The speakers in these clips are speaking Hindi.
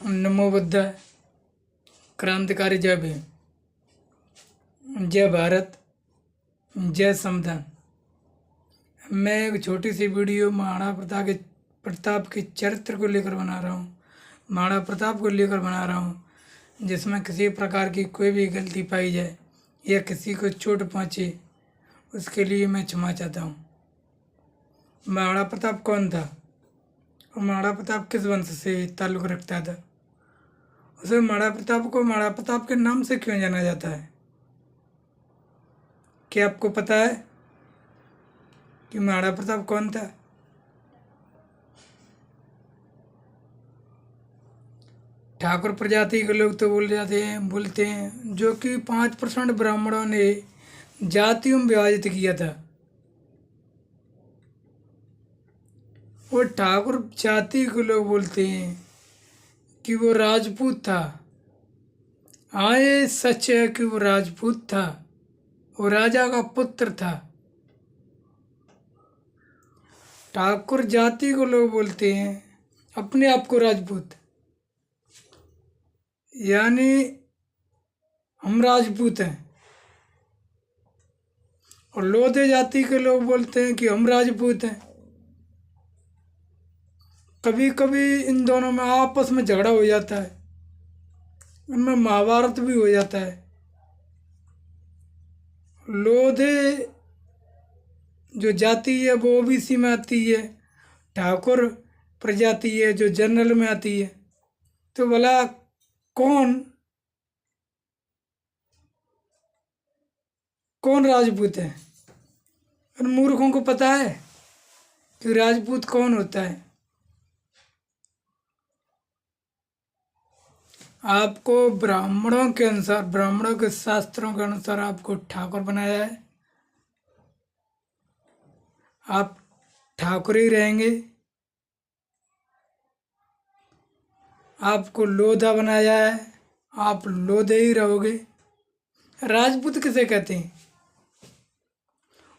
नमो बुद्धाय। क्रांतिकारी जय भीम, जय भारत, जय संविधान। मैं एक छोटी सी वीडियो महाराणा प्रताप के चरित्र को लेकर बना रहा हूँ, महाराणा प्रताप को लेकर बना रहा हूँ, जिसमें किसी प्रकार की कोई भी गलती पाई जाए या किसी को चोट पहुँचे, उसके लिए मैं क्षमा चाहता हूँ। महाराणा प्रताप कौन था और महाराणा प्रताप किस वंश से ताल्लुक़ रखता था? उसे महाराणा प्रताप को महाराणा प्रताप के नाम से क्यों जाना जाता है? क्या आपको पता है कि महाराणा प्रताप कौन था? ठाकुर प्रजाति के लोग तो बोलते हैं जो कि 5% ब्राह्मणों ने जातियों में विभाजित किया था। और ठाकुर जाति के लोग बोलते हैं कि वो राजपूत था। हाँ, ये सच है कि वो राजपूत था, वो राजा का पुत्र था। ठाकुर जाति को लोग बोलते हैं अपने आप को राजपूत, यानी हम राजपूत हैं। और लोधे जाति के लोग बोलते हैं कि हम राजपूत हैं। कभी कभी इन दोनों में आपस में झगड़ा हो जाता है, इनमें महाभारत भी हो जाता है। लोधे जो जाति है वो ओबीसी में आती है, ठाकुर प्रजाति है जो जनरल में आती है। तो भला कौन राजपूत है? उन मूर्खों को पता है कि राजपूत कौन होता है? आपको ब्राह्मणों के अनुसार, ब्राह्मणों के शास्त्रों के अनुसार आपको ठाकुर बनाया है, आप ठाकुर ही रहेंगे। आपको लोधा बनाया है, आप लोधे ही रहोगे। राजपूत किसे कहते हैं?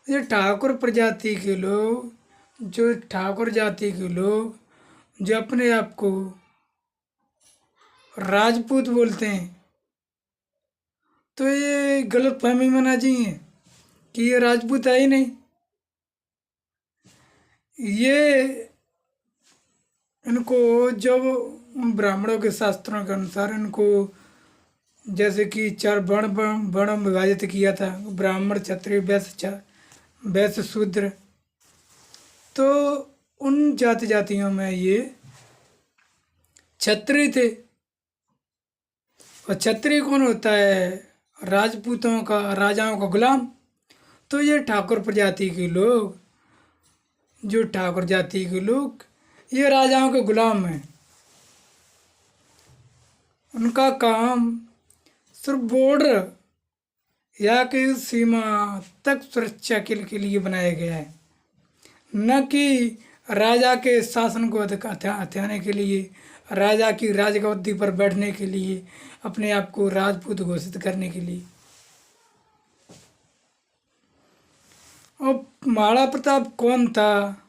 ये ठाकुर प्रजाति के लोग, जो ठाकुर जाति के लोग जो अपने आप को राजपूत बोलते हैं, तो ये गलत फहमी मना चाहिए कि ये राजपूत है ही नहीं। ये इनको जब ब्राह्मणों के शास्त्रों के अनुसार इनको जैसे कि 4 वर्णों में विभाजित किया था, ब्राह्मण, क्षत्रिय, वैश्य, शूद्र। तो उन जातियों में ये क्षत्रिय थे। और क्षत्रिय कौन होता है? राजपूतों का, राजाओं का गुलाम। तो ये ठाकुर प्रजाति के लोग, जो ठाकुर जाति के लोग, ये राजाओं के गुलाम हैं। उनका काम सिर्फ बॉर्डर या कि सीमा तक सुरक्षा के लिए बनाया गया है, न कि राजा के शासन को हथियाने के लिए, राजा की राजगद्दी पर बैठने के लिए, अपने आप को राजपूत घोषित करने के लिए। और महाराणा प्रताप कौन था?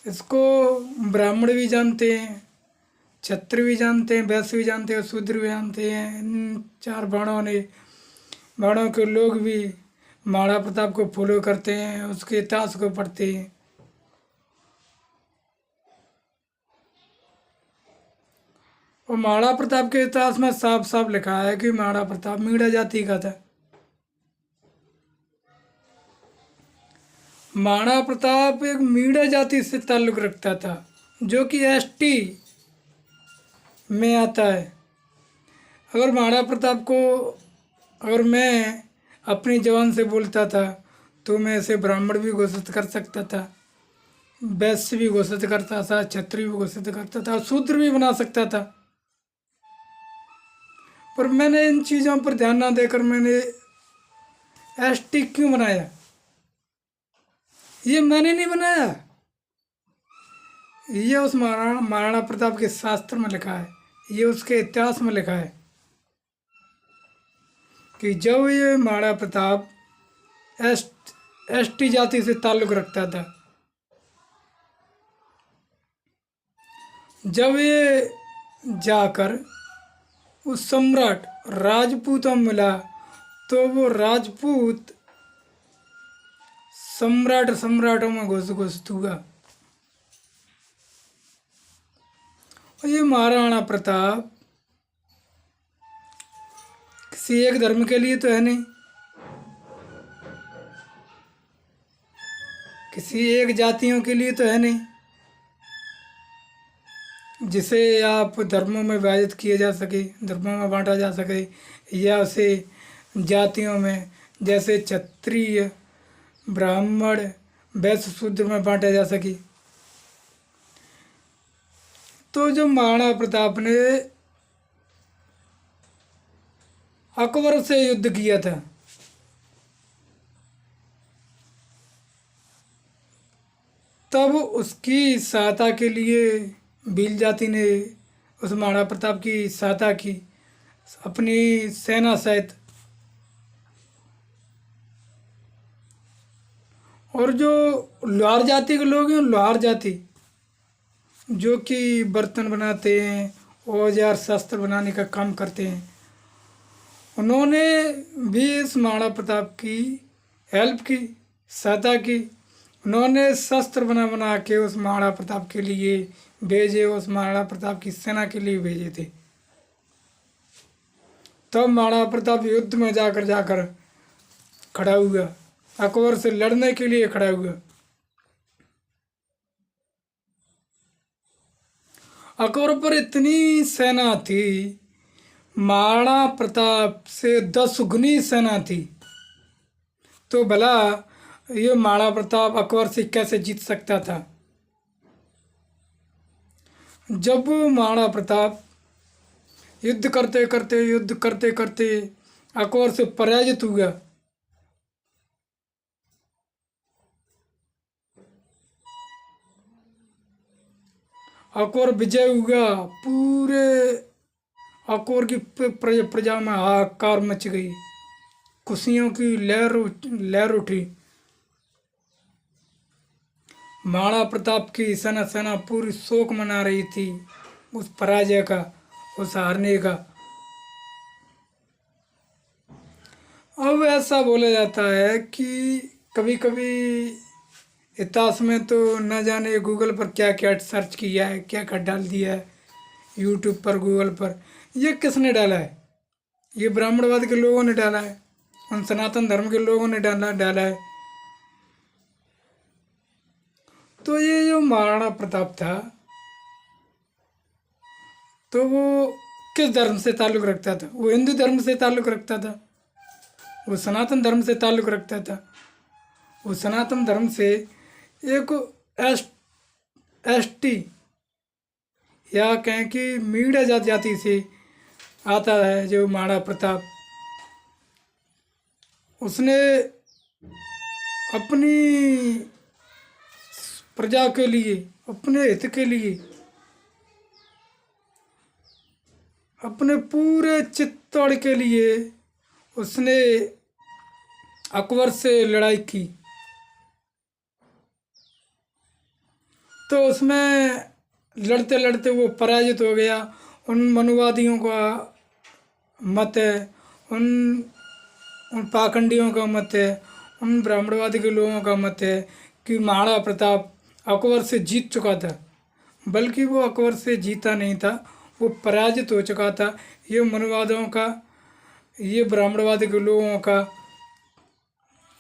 इसको ब्राह्मण भी जानते हैं, क्षत्रिय भी जानते हैं, वैश्य भी जानते हैं, शूद्र भी जानते हैं। इन 4 बाणों के लोग भी महाराणा प्रताप को फॉलो करते हैं, उसके इतिहास को पढ़ते हैं। और महाराणा प्रताप के इतिहास में साफ साफ लिखा है कि महाराणा प्रताप मीणा जाति का था। महाराणा प्रताप एक मीणा जाति से ताल्लुक़ रखता था, जो कि एसटी में आता है। अगर महाराणा प्रताप को, अगर मैं अपनी जबान से बोलता था तो मैं इसे ब्राह्मण भी घोषित कर सकता था, वैश्य भी घोषित करता था, क्षत्रिय भी घोषित करता था, शूद्र भी बना सकता था। पर मैंने इन चीज़ों पर ध्यान ना देकर मैंने एसटी क्यों बनाया? ये मैंने नहीं बनाया, ये उस महाराणा प्रताप के शास्त्र में लिखा है, ये उसके इतिहास में लिखा है कि जब ये महाराणा प्रताप एसटी जाति से ताल्लुक़ रखता था, जब ये जाकर उस सम्राट राजपूतों में मिला तो वो राजपूत सम्राटों में घुस हुआ। और ये महाराणा प्रताप किसी एक धर्म के लिए तो है नहीं, किसी एक जातियों के लिए तो है नहीं जिसे आप धर्मों में विभाजित किए जा सके, धर्मों में बांटा जा सके, या उसे जातियों में जैसे क्षत्रिय ब्राह्मण वैश्य शूद्र में बांटा जा सके। तो जो महाराणा प्रताप ने अकबर से युद्ध किया था, तब उसकी सहायता के लिए भील जाति ने उस महाराणा प्रताप की सहायता की अपनी सेना सहित। और जो लोहार जाति के लोग हैं, लोहार जाति जो कि बर्तन बनाते हैं, औजार शस्त्र बनाने का काम करते हैं, उन्होंने भी इस महाराणा प्रताप की हेल्प की, सहायता की। उन्होंने शस्त्र बना के उस महाराणा प्रताप के लिए भेजे, उस महाराणा प्रताप की सेना के लिए भेजे थे। तब महाराणा प्रताप युद्ध में जाकर खड़ा हुआ, अकबर से लड़ने के लिए खड़ा हुआ। अकबर पर इतनी सेना थी, महाराणा प्रताप से 10 गुनी सेना थी, तो भला ये महाराणा प्रताप अकबर से कैसे जीत सकता था। जब महाराणा प्रताप युद्ध करते करते अकबर से पराजित हुआ, अकबर विजय हुआ, पूरे अकबर की प्रजा में हाहाकार मच गई, खुशियों की लहर उठी। महाराणा प्रताप की सेना पूरी शोक मना रही थी उस पराजय का, उस हारने का। अब ऐसा बोला जाता है कि कभी कभी इतिहास में तो न जाने गूगल पर क्या क्या सर्च किया है, क्या क्या डाल दिया है यूट्यूब पर, गूगल पर। ये किसने डाला है? ये ब्राह्मणवाद के लोगों ने डाला है, उन सनातन धर्म के लोगों ने डाला है। तो ये जो महाराणा प्रताप था, तो वो किस धर्म से ताल्लुक़ रखता था? वो हिंदू धर्म से ताल्लुक़ रखता था, वो सनातन धर्म से ताल्लुक़ रखता था। वो सनातन धर्म से एक एसटी या कहें कि मीडिया जाति से आता है जो महाराणा प्रताप। उसने अपनी प्रजा के लिए, अपने हित के लिए, अपने पूरे चित्तौड़ के लिए उसने अकबर से लड़ाई की। तो उसमें लड़ते लड़ते वो पराजित हो गया। उन मनुवादियों का मत है, उन पाखंडियों का मत है, उन ब्राह्मणवादी के लोगों का मत है कि महाराणा प्रताप अकबर से जीत चुका था, बल्कि वो अकबर से जीता नहीं था, वो पराजित हो चुका था। ये मनुवादियों का, ये ब्राह्मणवादी के लोगों का,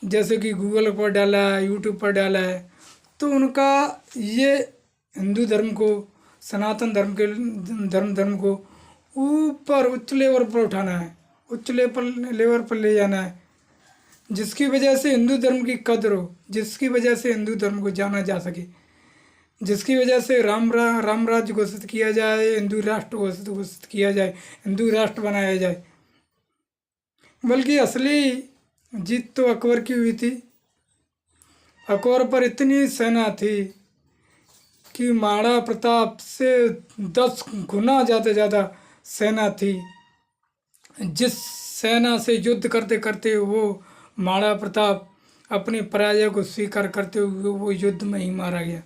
जैसे कि गूगल पर डाला है, यूट्यूब पर डाला है, तो उनका ये हिंदू धर्म को, सनातन धर्म के धर्म को ऊपर उच्च लेवल पर उठाना है, उच्च लेवल पर ले जाना है, जिसकी वजह से हिंदू धर्म की कदर हो, जिसकी वजह से हिंदू धर्म को जाना जा सके, जिसकी वजह से राम राज्य घोषित किया जाए, हिंदू राष्ट्र घोषित किया जाए, हिंदू राष्ट्र बनाया जाए। बल्कि असली जीत तो अकबर की हुई थी। अकबर पर इतनी सेना थी कि महाराणा प्रताप से 10 गुना ज़्यादा सेना थी। जिस सेना से युद्ध करते करते वो महाराणा प्रताप अपनी पराजय को स्वीकार करते हुए वो युद्ध में ही मारा गया।